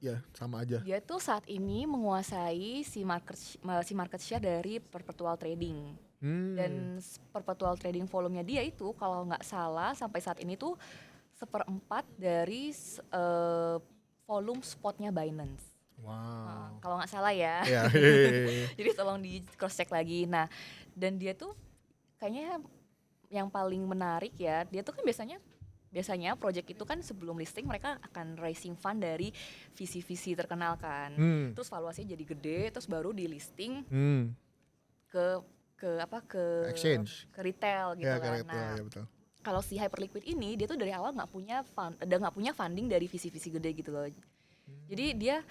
Ya sama aja. Dia tuh saat ini menguasai si market share dari perpetual trading. Dan perpetual trading volumenya dia itu kalau nggak salah sampai saat ini tuh 1/4 dari volume spotnya Binance. Wow. Kalau nggak salah ya. Yeah. Jadi tolong di cross check lagi. Nah, dan dia tuh kayaknya yang paling menarik ya, dia tuh kan biasanya project itu kan sebelum listing mereka akan raising fund dari VC terkenal kan. Terus valuasinya jadi gede, terus baru di listing ke exchange, ke retail gitu ya, kan. Nah, ya, betul. Kalau si Hyperliquid ini dia tuh dari awal nggak punya funding dari VC gede gitu loh. Jadi dia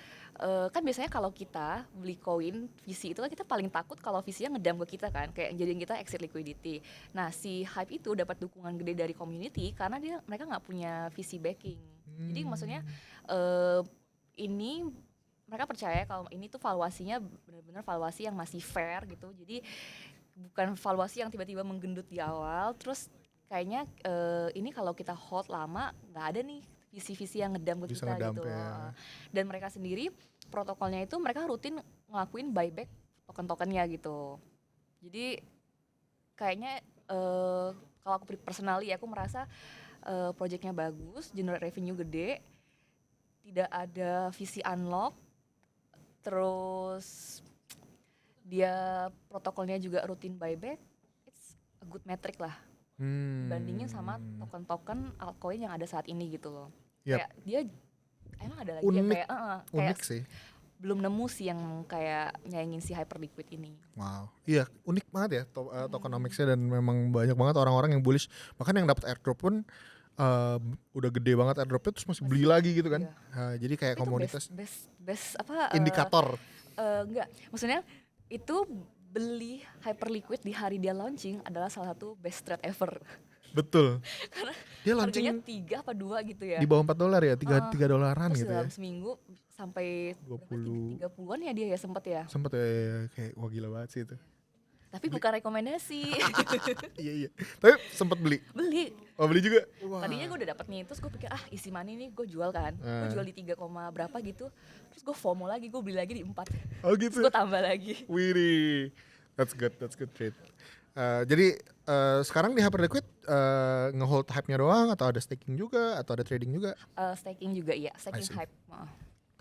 kan biasanya kalau kita beli koin VC itu kan kita paling takut kalau VC-nya ngedump ke kita kan, kayak jadiin kita exit liquidity. Nah si Hype itu dapat dukungan gede dari community karena mereka nggak punya VC backing. Jadi maksudnya ini mereka percaya kalau ini tuh valuasinya benar-benar valuasi yang masih fair gitu. Jadi bukan valuasi yang tiba-tiba menggendut di awal. Terus kayaknya ini kalau kita hold lama nggak ada nih visi-visi yang ngedump ke kita gitu. Ya. Dan mereka sendiri protokolnya itu mereka rutin ngelakuin buyback token-tokennya gitu. Jadi kayaknya kalau aku personally aku merasa projectnya bagus, generate revenue gede, tidak ada visi unlock, terus dia protokolnya juga rutin buyback, it's a good metric lah. Dibandingin sama token-token altcoin yang ada saat ini gitu loh. Kayak dia emang ada lagi unik, ya kayak unik sih. Belum nemu sih yang kayak nyaingin si Hyperliquid ini. Wow, iya unik banget ya tokenomicsnya dan memang banyak banget orang-orang yang bullish. Bahkan yang dapat airdrop pun udah gede banget airdropnya terus masih beli lagi gitu kan. Iya. Jadi kayak itu komunitas best apa indikator. Enggak, maksudnya itu beli Hyperliquid di hari dia launching adalah salah satu best trade ever. Betul. Karena dia launching harganya 3 apa 2 gitu ya. Di bawah $4 ya, 3 $3 terus gitu dalam ya. seminggu sampai 30-an ya dia ya sempet ya. Sempet ya, kayak wah gila banget sih itu. Tapi bukan rekomendasi. Iya. Tapi sempet beli. Oh beli juga. Wah. Tadinya gue udah dapet nih, terus gue pikir easy money nih gue jual kan. Gue jual di 3, berapa gitu. Terus gue FOMO lagi, gue beli lagi di 4. Oh gitu. Terus gue tambah lagi. Widih. That's good trade. Jadi sekarang di Hyperliquid ngehold hype-nya doang atau ada staking juga atau ada trading juga? Staking juga iya, staking hype.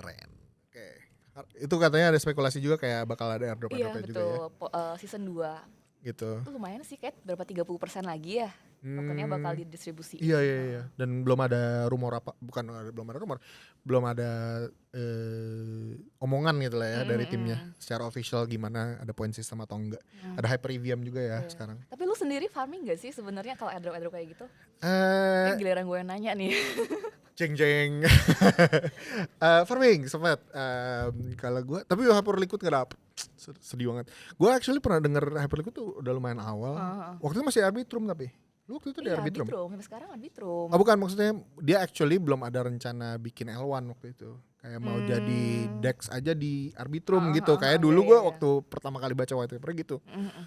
Keren. Oke. Itu katanya ada spekulasi juga kayak bakal ada airdrop juga ya. Iya betul, season 2. Gitu. Itu lumayan sih, kayak berapa 30% lagi ya. Tokennya bakal didistribusi. Iya. Dan belum ada rumor belum ada omongan gitu lah ya dari timnya secara official gimana ada point system atau enggak. Ada hyper EVM juga ya sekarang. Tapi lu sendiri farming gak sih sebenarnya kalau airdrop kayak gitu? Giliran gue yang nanya nih. Jeng. Farming sempat. Kalau gue, tapi Hyperliquid gak dapet. Sedih banget. Gue actually pernah denger Hyperliquid tuh udah lumayan awal. Waktu itu masih Arbitrum tapi. Lu waktu itu di Arbitrum? Sampai sekarang Arbitrum. Oh bukan, maksudnya dia actually belum ada rencana bikin L1 waktu itu. Kayak mau jadi DEX aja di Arbitrum gitu. Kayak dulu gue waktu pertama kali baca white paper gitu.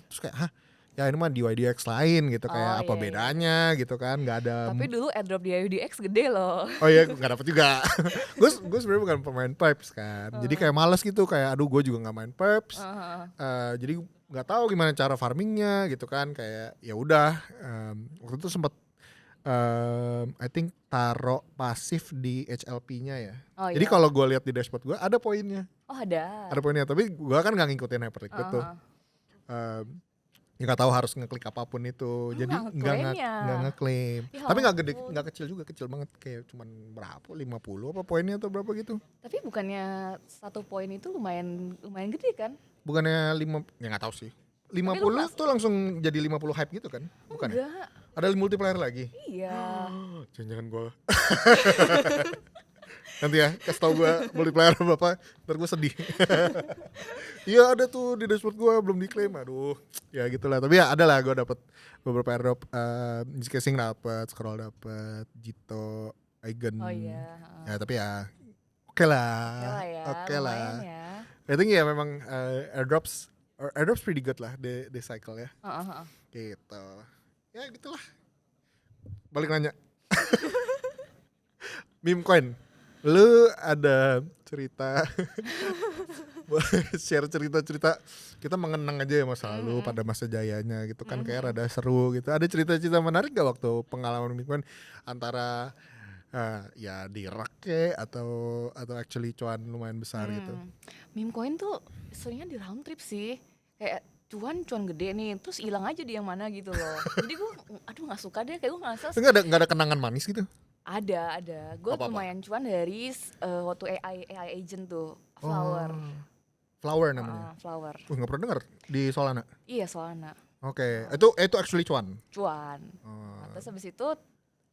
Terus kayak ya ini mah di YDX lain gitu, kayak apa bedanya gitu kan, nggak ada. Tapi dulu airdrop di YDX gede loh. Oh iya, nggak dapet juga. gue sebenarnya bukan pemain Pipes kan, jadi kayak males gitu, kayak aduh gue juga nggak main Pipes, jadi nggak tahu gimana cara farmingnya gitu kan, kayak ya udah waktu itu sempet I think taruh pasif di HLP-nya ya. Jadi kalau gue lihat di dashboard gue ada poinnya. Oh ada. Ada poinnya, tapi gue kan nggak ngikutin Hyperliquid tuh. Ya nggak tahu harus ngeklik apapun itu, jadi nggak ngeklaim. Ya, tapi nggak gede, nggak kecil juga, kecil banget, kayak cuman berapa 50 apa poinnya atau berapa gitu. Tapi bukannya 1 poin itu lumayan gede kan? Bukannya 5, ya nggak tahu sih. 50 tuh langsung jadi 50 hype gitu kan? Bukan ya? Enggak. Ada multiplier lagi? Iya. Jangan gue nanti ya kasih tau gue multiplier berapa, ntar gue sedih. Iya ada tuh di dashboard gue belum diklaim, aduh ya gitulah. Tapi ya ada lah, gue dapet beberapa airdrop, Casing dapet, Scroll dapet, Jito, Eigen. Oh iya. Ya tapi ya oke lah, ya. oke lah. Lumayan ya. I think ya memang airdrops pretty good lah di cycle ya. Gitu. Ya gitulah. Balik nanya. Meme coin. Lu ada cerita share cerita-cerita, kita mengenang aja ya masa lalu pada masa jayanya gitu kan, kayak rada seru gitu. Ada cerita-cerita menarik gak waktu pengalaman meme coin antara ya di rak atau actually cuan lumayan besar gitu? Meme coin tuh seringnya di round trip sih. Kayak cuan gede nih, terus hilang aja di yang mana gitu loh. Jadi gue nggak suka deh, kayak gue ngerasa Enggak ada kenangan manis gitu? ada. Gue Apa-apa? lumayan cuan dari waktu AI agent tuh, Flower. Flower namanya. Flower. Nggak pernah dengar di Solana. Iya, Solana. Oke, itu actually cuan. Cuan. Nah, terus habis itu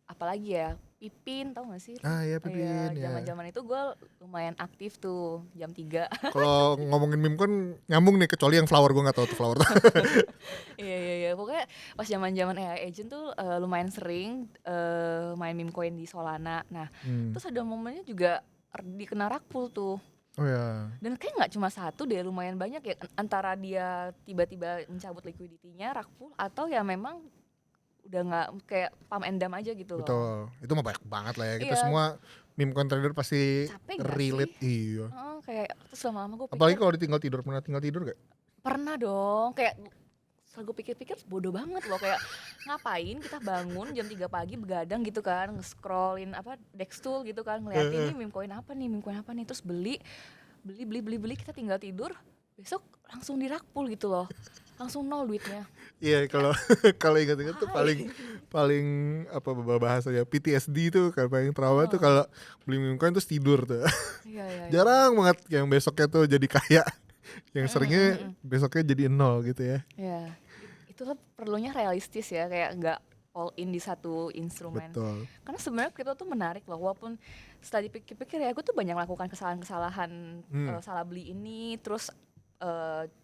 apalagi ya, Pipin, tau gak sih? Iya Pipin ya. Zaman-zaman itu gue lumayan aktif tuh, jam 3. Kalau ngomongin meme kan nyambung nih, kecuali yang Flower, gue nggak tahu tuh Flower. Iya. Pokoknya pas zaman-zaman AI agent tuh lumayan sering main meme coin di Solana. Nah, terus ada momennya juga dikena rakpul tuh. Oh ya. Dan kayak nggak cuma satu deh, lumayan banyak ya, antara dia tiba-tiba mencabut liquidity-nya rakpul, atau ya memang udah nggak, kayak pump and dump aja gitu loh. Betul, itu mah banyak banget lah ya. Kita Iya. semua meme coin trader pasti Capek nggak relate. sih? Iya. Kayak terus lama-lama gue Apalagi pikir, kalau ditinggal tidur, pernah tinggal tidur gak? pernah dong, kayak setelah gue pikir-pikir bodoh banget loh, kayak ngapain kita bangun jam 3 pagi begadang gitu kan, nge-scrollin Dextool gitu kan, ngeliatin ini meme coin apa nih, terus beli, kita tinggal tidur, besok langsung dirakpul gitu loh, langsung nol duitnya. Iya, kalau ingat-ingat tuh paling apa bahasanya PTSD tuh kan, paling trauma tuh kalau beli meme coin terus tidur tuh. Iya. Jarang banget yang besoknya tuh jadi kaya. Yang seringnya besoknya jadi nol gitu ya. Ya, itulah perlunya realistis ya, kayak nggak all in di satu instrumen. Betul. Karena sebenarnya kripto tuh menarik loh, walaupun setelah dipikir-pikir ya, gue tuh banyak melakukan kesalahan-kesalahan, salah beli ini, terus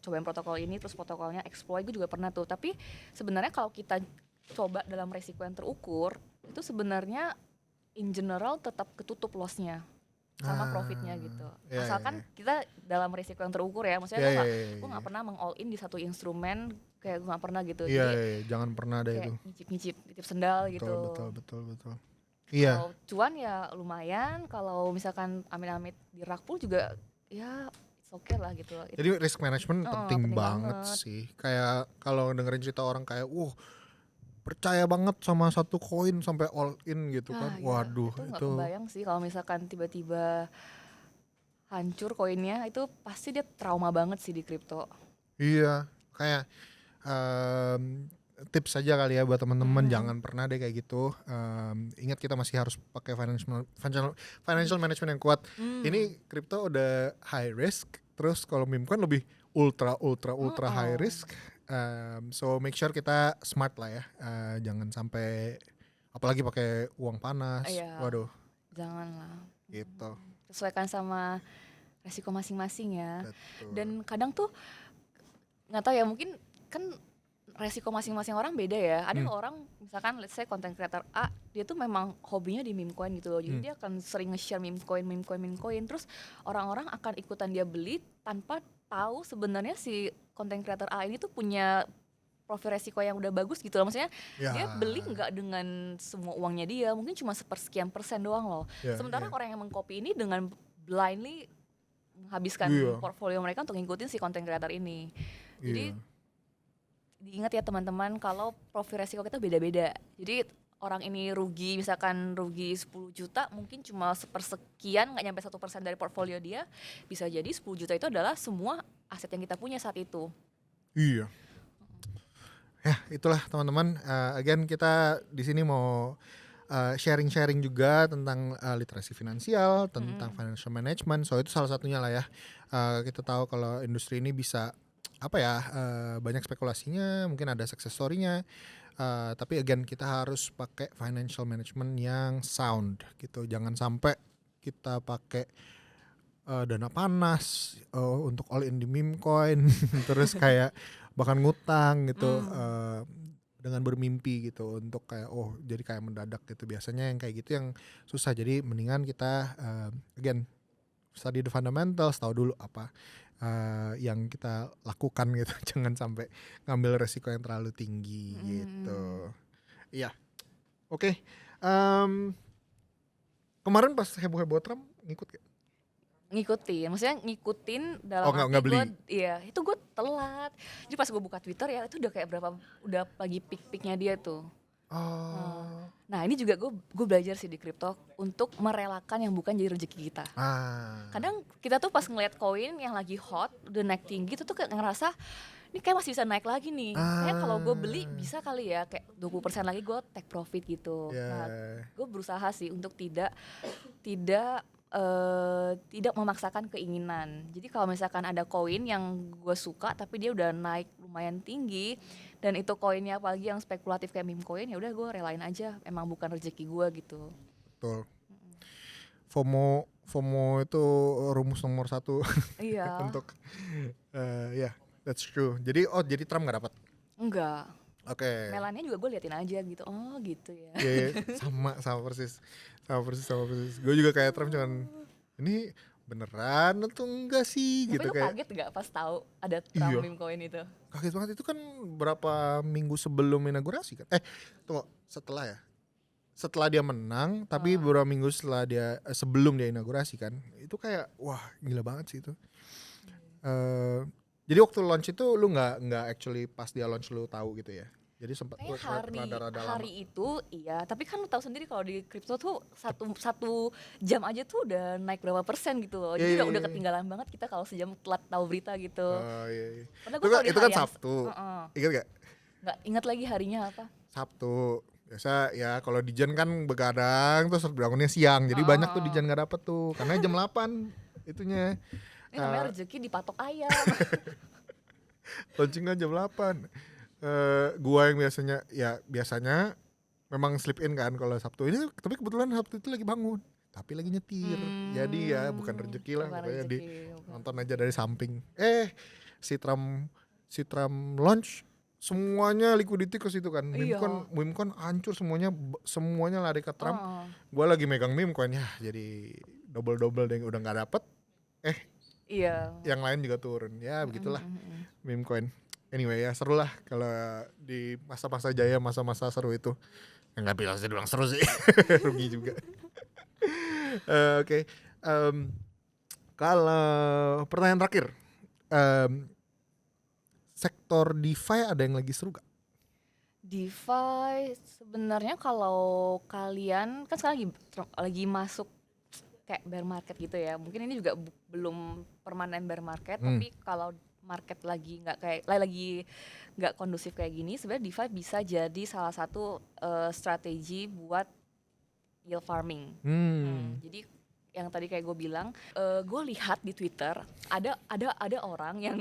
cobain protokol ini, terus protokolnya exploit, gue juga pernah tuh. Tapi sebenarnya kalau kita coba dalam resiko yang terukur, itu sebenarnya in general tetap ketutup lossnya sama profitnya gitu. Iya, Asalkan kita dalam resiko yang terukur ya, maksudnya gue nggak pernah meng-all in di satu instrumen, kayak gue nggak pernah gitu. Iya, jangan pernah ada itu. Nyicip nitip sendal gitu. Betul. Iya. Kalau cuan ya lumayan, kalau misalkan amit-amit di rakpul juga ya oke lah gitu. Jadi risk management penting banget sih. Kayak kalau dengerin cerita orang kayak, percaya banget sama satu koin sampai all in gitu kan. Waduh, itu nggak kebayang sih kalau misalkan tiba-tiba hancur koinnya, itu pasti dia trauma banget sih di kripto. Iya, kayak tips aja kali ya buat teman-teman, jangan pernah deh kayak gitu. Ingat kita masih harus pakai financial management yang kuat. Ini kripto udah high risk, terus kalau meme coin lebih ultra high risk. So make sure kita smart lah ya. Jangan sampai apalagi pakai uang panas. Iya. Waduh. Janganlah. Gitu. Sesuaikan sama resiko masing-masing ya. Betul. Dan kadang tuh nggak tahu ya, mungkin kan resiko masing-masing orang beda ya. Ada orang misalkan let's say content creator A, dia tuh memang hobinya di meme coin gitu loh. Jadi dia akan sering nge-share meme coin. Terus orang-orang akan ikutan dia beli tanpa tahu sebenarnya si content creator A ini tuh punya profil resiko yang udah bagus gitu loh. Maksudnya dia beli nggak dengan semua uangnya dia, mungkin cuma sepersekian persen doang loh. Sementara orang yang mengcopy ini dengan blindly menghabiskan portfolio mereka untuk ngikutin si content creator ini. Jadi diingat ya teman-teman, kalau profil resiko kita beda-beda. Jadi orang ini rugi, misalkan rugi 10 juta, mungkin cuma sepersekian, nggak nyampe 1% dari portfolio dia. Bisa jadi 10 juta itu adalah semua aset yang kita punya saat itu. Iya. Ya, itulah teman-teman. Again, kita di sini mau sharing juga tentang literasi finansial, tentang financial management. So itu salah satunya lah ya. Kita tahu kalau industri ini bisa banyak spekulasinya, mungkin ada success story-nya. Tapi again kita harus pakai financial management yang sound gitu. Jangan sampai kita pakai dana panas untuk all in di meme coin terus kayak bahkan ngutang gitu dengan bermimpi gitu untuk kayak jadi kayak mendadak gitu. Biasanya yang kayak gitu yang susah. Jadi mendingan kita again study the fundamentals, tahu dulu apa yang kita lakukan gitu. Jangan sampai ngambil resiko yang terlalu tinggi gitu. Iya. Oke. Kemarin pas heboh-heboh Trump ngikut gak? Ngikutin, maksudnya ngikutin dalam Nggak arti beli. iya itu gue telat. Jadi pas gue buka Twitter ya itu udah kayak udah pagi peak-peaknya dia tuh. Nah ini juga gue belajar sih di kripto untuk merelakan yang bukan jadi rezeki kita. Kadang kita tuh pas ngeliat koin yang lagi hot udah naik tinggi tuh kayak ngerasa ini kayak masih bisa naik lagi nih. Kayak kalau gue beli bisa kali ya kayak 20% lagi gue take profit gitu. Nah gue berusaha sih untuk tidak memaksakan keinginan. Jadi kalau misalkan ada koin yang gue suka tapi dia udah naik lumayan tinggi dan itu koinnya apalagi yang spekulatif kayak meme coin, ya udah gue relain aja, emang bukan rezeki gue gitu. Betul. FOMO itu rumus nomor 1 Iya. untuk that's true. Jadi Trump nggak dapat? Enggak. Oke. Melania juga gue liatin aja gitu. Oh gitu ya. Iya, sama persis. Gue juga kayak Trump cuman ini beneran atau enggak sih tapi gitu lu kayak. kaget gak pas tahu ada Trump meme coin itu? Kaget banget, itu kan berapa minggu sebelum inaugurasi kan? Tunggu, setelah dia menang, tapi beberapa minggu setelah sebelum dia inaugurasi kan, itu kayak wah gila banget sih itu. Jadi waktu launch itu lu nggak actually pas dia launch lu tahu gitu ya? Jadi sempat rada-rada lama. Hari itu iya, tapi kan lu tahu sendiri kalau di kripto tuh satu jam aja tuh udah naik berapa persen gitu loh. Jadi udah ketinggalan banget kita kalau sejam telat tahu berita gitu. Iya. Itu kan Sabtu. Ingat gak? Nggak ingat lagi harinya apa. Sabtu. Biasa ya kalau di Jan kan begadang terus bangunnya siang. Jadi banyak tuh di Jan nggak dapet tuh karena jam 8 itunya. Ini namanya rezeki dipatok ayam. Launchingnya jam 8. Gua yang biasanya memang sleep in kan kalau Sabtu ini, tapi kebetulan Sabtu itu lagi bangun tapi lagi nyetir. Jadi ya bukan rezeki lah, pokoknya nonton aja dari samping. Si Trump launch semuanya liquidity ke situ kan. Meme coin hancur semuanya lari ke Trump. Gua lagi megang meme coin ya, jadi double deh, udah nggak dapet. Yang lain juga turun. Ya begitulah meme coin. Anyway ya seru lah kalau di masa-masa jaya, masa-masa seru itu. Nggak bisa dibilang seru sih. Rugi juga. Oke. Kalau pertanyaan terakhir, sektor DeFi ada yang lagi seru gak? DeFi sebenarnya kalau kalian kan sekarang lagi masuk kayak bear market gitu ya. Mungkin ini juga belum permanen bear market, tapi kalau market lagi nggak kondusif kayak gini, sebenarnya DeFi bisa jadi salah satu strategi buat yield farming. Jadi yang tadi kayak gue bilang, gue lihat di Twitter ada orang yang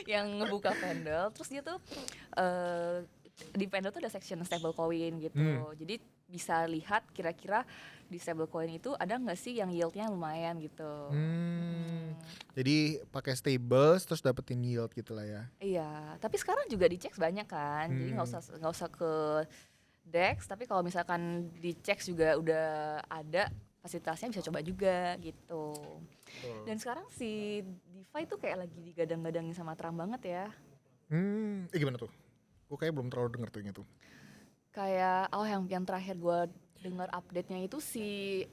yang ngebuka Pendle, terus dia tuh di Pendle tuh ada section stablecoin gitu. Jadi bisa lihat kira-kira di stablecoin itu ada nggak sih yang yieldnya lumayan gitu. Jadi pakai stables terus dapetin yield gitu lah ya. Iya, tapi sekarang juga dicek banyak kan. Jadi nggak usah ke DEX, tapi kalau misalkan dicek juga udah ada fasilitasnya, bisa coba juga gitu. Dan sekarang si DeFi tuh kayak lagi digadang-gadangin sama Trump banget ya. Gimana tuh? Gue kayak belum terlalu denger tuh itu. Kayak yang terakhir gue dengar update-nya itu si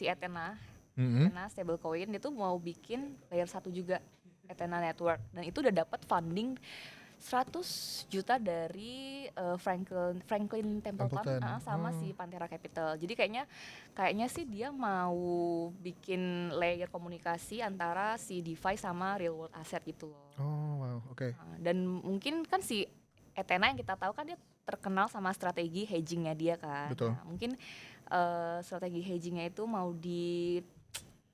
Ethena. Ethena stablecoin dia tuh mau bikin layer 1 juga, Ethena Network, dan itu udah dapat funding 100 juta dari Franklin Templeton sama si Pantera Capital. Jadi kayaknya sih dia mau bikin layer komunikasi antara si DeFi sama real world asset gitu loh. Wow, oke. Dan mungkin kan si Ethena yang kita tahu kan dia terkenal sama strategi hedgingnya dia kan. Betul. Nah, mungkin strategi hedgingnya itu mau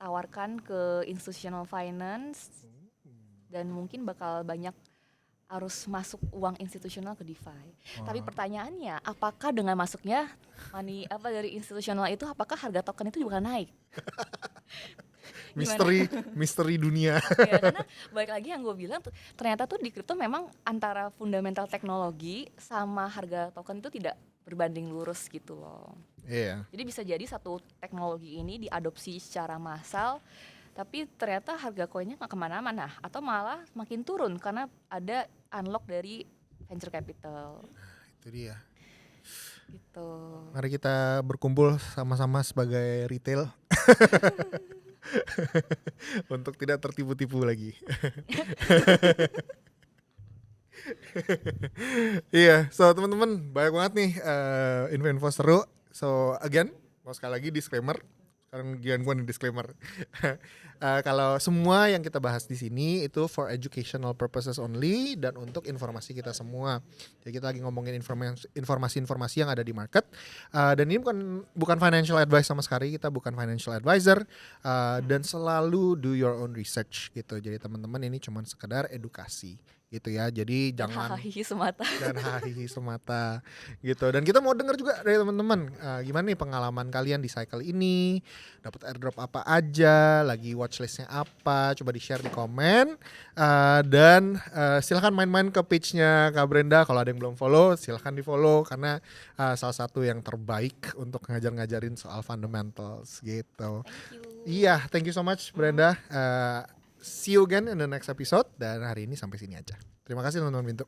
tawarkan ke institutional finance dan mungkin bakal banyak harus masuk uang institusional ke DeFi. Tapi pertanyaannya, apakah dengan masuknya money dari institusional itu, apakah harga token itu juga naik? Misteri dunia. Ya, karena balik lagi yang gue bilang ternyata tuh di kripto memang antara fundamental teknologi sama harga token itu tidak berbanding lurus gitu loh. Iya. Jadi bisa jadi satu teknologi ini diadopsi secara massal, tapi ternyata harga koinnya nggak kemana-mana atau malah makin turun karena ada unlock dari venture capital. Itu dia. Gitu. Mari kita berkumpul sama-sama sebagai retail untuk tidak tertipu-tipu lagi. Iya, so teman-teman banyak banget nih info-info seru. So again, mau sekali lagi disclaimer. Sekarang gian gue nih disclaimer. Kalau semua yang kita bahas di sini itu for educational purposes only dan untuk informasi kita semua. Jadi kita lagi ngomongin informasi-informasi yang ada di market. Dan ini bukan financial advice sama sekali. Kita bukan financial advisor. Dan selalu do your own research gitu. Jadi teman-teman ini cuma sekedar edukasi gitu ya. Jadi jangan hahihi semata gitu. Dan kita mau dengar juga dari teman-teman gimana nih pengalaman kalian di cycle ini, dapat airdrop apa aja, lagi watchlistnya apa, coba di-share di komen. Dan silahkan main-main ke page-nya Kak Brenda. Kalau ada yang belum follow silahkan di-follow karena salah satu yang terbaik untuk ngajarin soal fundamentals gitu. Iya, thank you so much Brenda. See you again in the next episode. Dan hari ini sampai sini aja. Terima kasih teman-teman Bintu.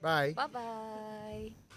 Bye. Bye-bye.